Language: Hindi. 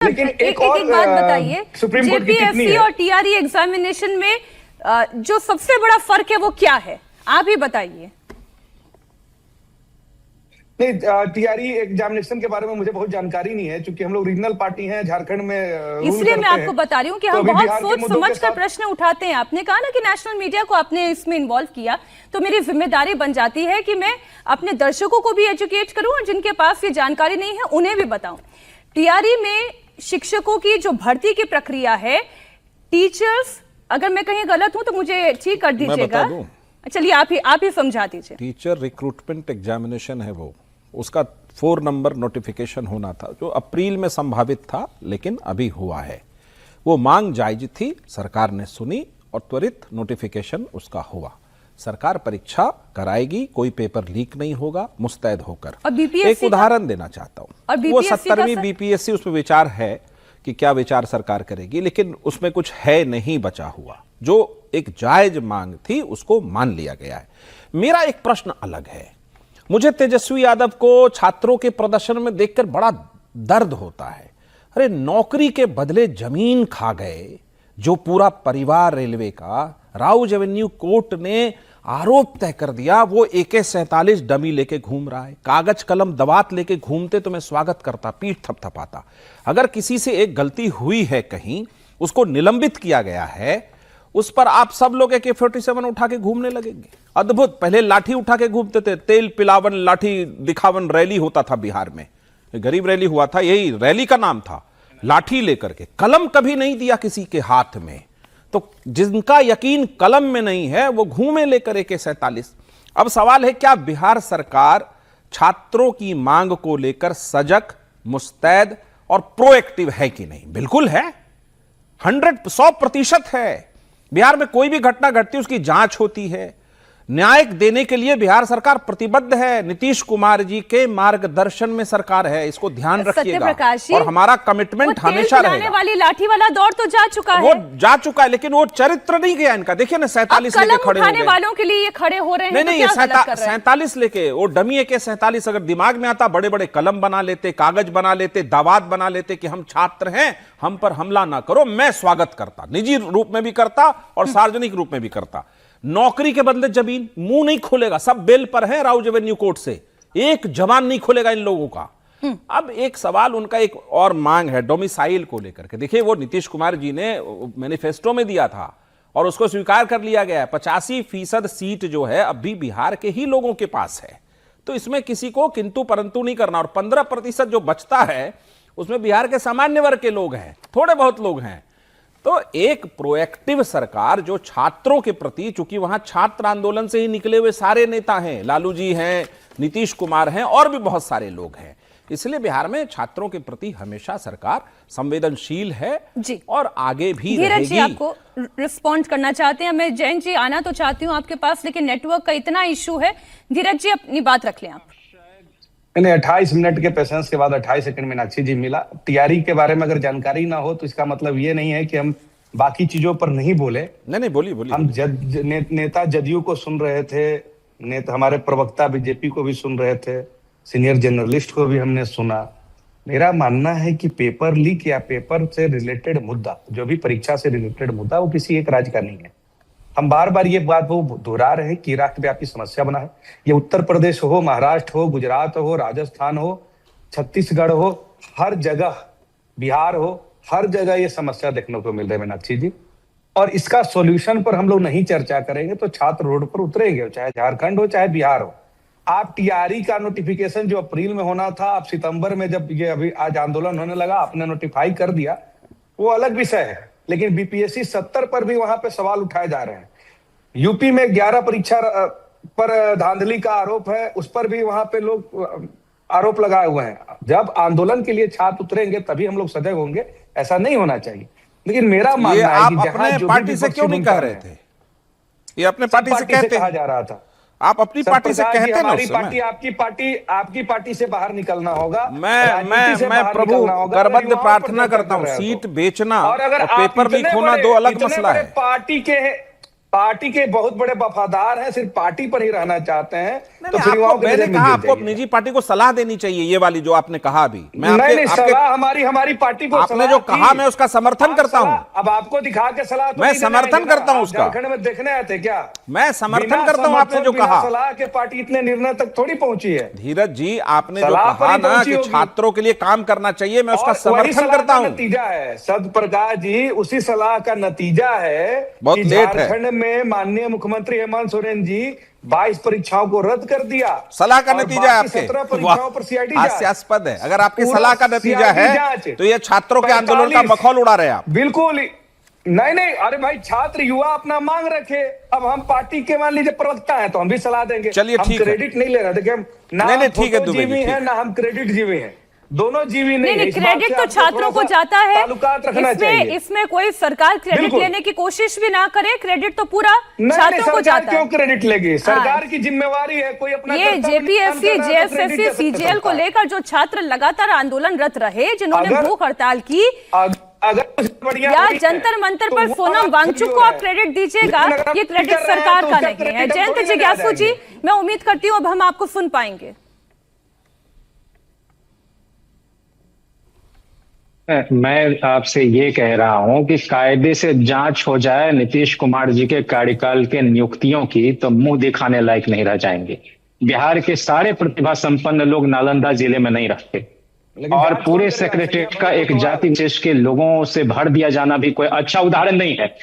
लेकिन एक बात बताइए, सुप्रीम कोर्ट की टिप्पणी जेपीएससी है। और टीआरई एग्जामिनेशन में जो सबसे बड़ा फर्क है वो क्या है, आप ही बताइए। नहीं, टीआरई एग्जामिनेशन के बारे में मुझे बहुत जानकारी नहीं है, क्योंकि हम लोग रीजनल पार्टी हैं, झारखंड में रूल इसलिए मैं करते आपको हैं। बता रही हूँ कि तो हम अभी बहुत बिहार के सोच मुद्दों समझ के कर साथ प्रश्न उठाते हैं। आपने कहा ना कि नेशनल मीडिया को आपने इसमें इन्वॉल्व किया, तो मेरी जिम्मेदारी बन जाती है कि मैं अपने दर्शकों को भी एजुकेट करूं और जिनके पास ये जानकारी नहीं है उन्हें भी बताऊं। टीआरई में शिक्षकों की जो भर्ती की प्रक्रिया है, टीचर्स, अगर मैं कहीं गलत हूं तो मुझे ठीक कर दीजिएगा। चलिए आप ही समझा दीजिए। टीचर रिक्रूटमेंट एग्जामिनेशन है वो, उसका 4 नंबर नोटिफिकेशन होना था जो अप्रैल में संभावित था, लेकिन अभी हुआ है। वो मांग जायज थी, सरकार ने सुनी और त्वरित नोटिफिकेशन उसका हुआ। सरकार परीक्षा कराएगी, कोई पेपर लीक नहीं होगा, मुस्तैद होकर। एक उदाहरण देना चाहता हूं, वो 70वीं बीपीएससी, उसमें विचार है कि क्या विचार सरकार करेगी, लेकिन उसमें कुछ है नहीं बचा हुआ। जो एक जायज मांग थी उसको मान लिया गया है। मेरा एक प्रश्न अलग है। मुझे तेजस्वी यादव को छात्रों के प्रदर्शन में देखकर बड़ा दर्द होता है। अरे नौकरी के बदले जमीन खा गए जो पूरा परिवार रेलवे का, राउज एवेन्यू कोर्ट ने आरोप तय कर दिया वो AK-47 डमी लेके घूम रहा है। कागज कलम दवात लेके घूमते तो मैं स्वागत करता, पीठ थपथपाता। अगर किसी से एक गलती हुई है कहीं, उसको निलंबित किया गया है, उस पर आप सब लोग AK-47 उठा के घूमने लगेंगे। अद्भुत। पहले लाठी उठा के घूमते थे, तेल पिलावन लाठी दिखावन रैली होता था बिहार में, गरीब रैली हुआ था, यही रैली का नाम था। लाठी लेकर के, कलम कभी नहीं दिया किसी के हाथ में। तो जिनका यकीन कलम में नहीं है वो घूमे लेकर AK-47। अब सवाल है, क्या बिहार सरकार छात्रों की मांग को लेकर सजग, मुस्तैद और प्रोएक्टिव है कि नहीं? बिल्कुल है, 100% है। बिहार में कोई भी घटना घटती है उसकी जांच होती है। न्याय देने के लिए बिहार सरकार प्रतिबद्ध है। नीतीश कुमार जी के मार्गदर्शन में सरकार है, इसको ध्यान रखिएगा। और हमारा कमिटमेंट हमेशा रहेगा। वाली लाठी वाला दौर तो जा चुका है, वो जा चुका है, लेकिन वो चरित्र नहीं गया इनका। देखिए ना, 47 लेके खड़े हो गए वालों के लिए ये खड़े हो रहे हैं। नहीं, 47 लेके, वो डमी AK-47 अगर दिमाग में आता, बड़े बड़े कलम बना लेते, कागज बना लेते, दावात बना लेते कि हम छात्र हैं, हम पर हमला ना करो। मैं स्वागत करता, निजी रूप में भी करता और सार्वजनिक रूप में भी करता। नौकरी के बदले जमीन, मुंह नहीं खोलेगा, सब बेल पर है राउज एवेन्यू कोर्ट से, एक जवान नहीं खोलेगा इन लोगों का। अब एक सवाल, उनका एक और मांग है डोमिसाइल को लेकर के। देखिए, वो नीतीश कुमार जी ने मैनिफेस्टो में दिया था और उसको स्वीकार कर लिया गया है। 85% सीट जो है अब भी बिहार के ही लोगों के पास है, तो इसमें किसी को किंतु परंतु नहीं करना। और 15% जो बचता है उसमें बिहार के सामान्य वर्ग के लोग हैं, थोड़े बहुत लोग हैं। तो एक प्रोएक्टिव सरकार जो छात्रों के प्रति, चूंकि वहां छात्र आंदोलन से ही निकले हुए सारे नेता हैं, लालू जी हैं, नीतीश कुमार हैं और भी बहुत सारे लोग हैं, इसलिए बिहार में छात्रों के प्रति हमेशा सरकार संवेदनशील है जी, और आगे भी रहेगी। जी, आपको रिस्पॉन्ड करना चाहते हैं। मैं जैन जी आना तो चाहती हूं आपके पास, लेकिन नेटवर्क का इतना इशू है। धीरज जी अपनी बात रख लें आप। 28 मिनट के पेशेंस के बाद 28 सेकंड मीनाक्षी जी मिला। टीआरई के बारे में अगर जानकारी ना हो तो इसका मतलब ये नहीं है कि हम बाकी चीजों पर नहीं बोले। नहीं, बोलिए। हम नेता जदयू को सुन रहे थे, नेता हमारे प्रवक्ता बीजेपी को भी सुन रहे थे, सीनियर जर्नलिस्ट को भी हमने सुना। मेरा मानना है कि पेपर लीक या पेपर से रिलेटेड मुद्दा, जो भी परीक्षा से रिलेटेड मुद्दा, वो किसी एक राज्य का नहीं है। हम बार बार ये बात वो दोहरा रहे हैं कि राष्ट्रव्यापी समस्या बना है। ये उत्तर प्रदेश हो, महाराष्ट्र हो, गुजरात हो, राजस्थान हो, छत्तीसगढ़ हो, हर जगह, बिहार हो, हर जगह ये समस्या देखने को मिल रही है मीनाक्षी जी। और इसका सॉल्यूशन पर हम लोग नहीं चर्चा करेंगे तो छात्र रोड पर उतरेंगे, चाहे झारखंड हो चाहे बिहार हो। आप टीआरई का नोटिफिकेशन जो अप्रैल में होना था, आप सितंबर में, जब ये अभी आज आंदोलन होने लगा, आपने नोटिफाई कर दिया, वो अलग विषय है। लेकिन बीपीएससी 70 पर भी वहां पे सवाल उठाए जा रहे हैं। यूपी में 11 परीक्षा पर धांधली का आरोप है, उस पर भी वहां पे लोग आरोप लगाए हुए हैं। जब आंदोलन के लिए छात्र उतरेंगे तभी हम लोग सजग होंगे, ऐसा नहीं होना चाहिए। लेकिन मेरा मानना है कि अपने पार्टी से क्यों नहीं कह रहे थे? ये अपने पार्टी से कहते कहा जा रहा था। आप अपनी पार्टी से कहते हैं ना, हमारी पार्टी, आपकी पार्टी से बाहर निकलना होगा। मैं प्रभु करबद्ध प्रार्थना करता हूं, सीट बेचना और पेपर लीक होना दो अलग मसला है। पार्टी के पार्टी के बहुत बड़े वफादार हैं, सिर्फ पार्टी पर ही रहना चाहते हैं, नहीं, तो नहीं, फिर युवाओं आपको के मैंने नजर कहा में गिर आपको जाइए। निजी पार्टी को सलाह देनी चाहिए, ये वाली जो आपने कहा अभी। मैं नहीं नहीं, आपके सलाह हमारी पार्टी को आपने सलाह जो की। कहा मैं उसका समर्थन आप करता हूं। सलाह- अब आपको दिखा के सलाह तो मैं नहीं देना समर्थन है ना। करता हूं आप उसका। झारखंड में देखने आए थे क्या? मैं समर्थन बिना करता हूं आपने समर्थन, जो बिना कहा। सलाह के पार्टी इतने निर्णय तक थोड़ी पहुंची है। धीरज जी, आपने जो सलाह पर कहा ही ना पहुंची कि होगी। छात्रों के लिए काम करना चाहिए, मैं उसका और वही समर्थन सलाह करता का हूं। नतीजा है सद प्रकाश जी, उसी सलाह का नतीजा है बहुत कि लेट है। झारखंड में माननीय मुख्यमंत्री हेमंत सोरेन जी 22 परीक्षाओं को रद्द कर दिया। सलाह का और नतीजा है बाकी आपके। 17 परीक्षाओं पर सीआईडी जांच। हास्यास्पद है। अगर आपकी पूरा सलाह का नतीजा CID है जांच। तो ये छात्रों के आंदोलन का 45 मखौल उड़ा रहे हैं आप। बिल्कुल नहीं नहीं, अरे भाई छात्र युवा अपना मांग रखे। अब हम पार्टी के मान लीजिए प्रवक्ता हैं तो हम भी सलाह देंगे। चलिए, हम ठीक है। क्रेडिट नहीं ले रहे। देखिए हम ना नहीं, नहीं, हम ठीक है, फोटो दुबे जी, जीवी ठीक। हैं ना हम क्रेडिट जीवी हैं, दोनों जीवी नहीं है। नहीं, इस बात क्रेडिट से तो आपको छात्रों को थोड़ा सा जाता है। ताल्लुकात रखना चाहिए। इसमें कोई सरकार क्रेडिट बिल्कुल। लेने की कोशिश भी ना करे, क्रेडिट तो पूरा नहीं, छात्रों को सरकार जाता क्यों है। क्रेडिट लेगी? सरकार की जिम्मेवारी है, कोई अपना ये कर्तव्य निर्वहन जेपीएससी, कर रहा है तो जेएसएससी, क्रेडिट कैसे सीजीएल को सकता है? लेकर जो छात्र लगातार आंदोलनरत रहे, जिन्होंने अगर- भूख हड़ताल की, अगर कुछ बढ़िया या हुई है, जंतर मंतर तो पर वो सोनम बात वांगचुक सही को हो आप है। क्रेडिट दीजिएगा, लेकिन अगर ये आप क्रेडिट कर रहे हैं सरकार तो का उसका नहीं है। क्रेडिट हम जयंत थोड़ी लेने जिज्ञासु आ जी, जाएंगे। मैं उम्मीद करती हूँ अब हम आपको सुन पाएंगे। मैं आपसे ये कह रहा हूं कि कायदे से जांच हो जाए नीतीश कुमार जी के कार्यकाल के नियुक्तियों की, तो मुंह दिखाने लायक नहीं रह जाएंगे। बिहार के सारे प्रतिभा संपन्न लोग नालंदा जिले में नहीं रहते, लेकिन और जांच पूरे कौन करेगा? सेक्रेटरीट का सही एक बात है। जाति विशेष के लोगों से भर दिया जाना भी कोई अच्छा उदाहरण नहीं है।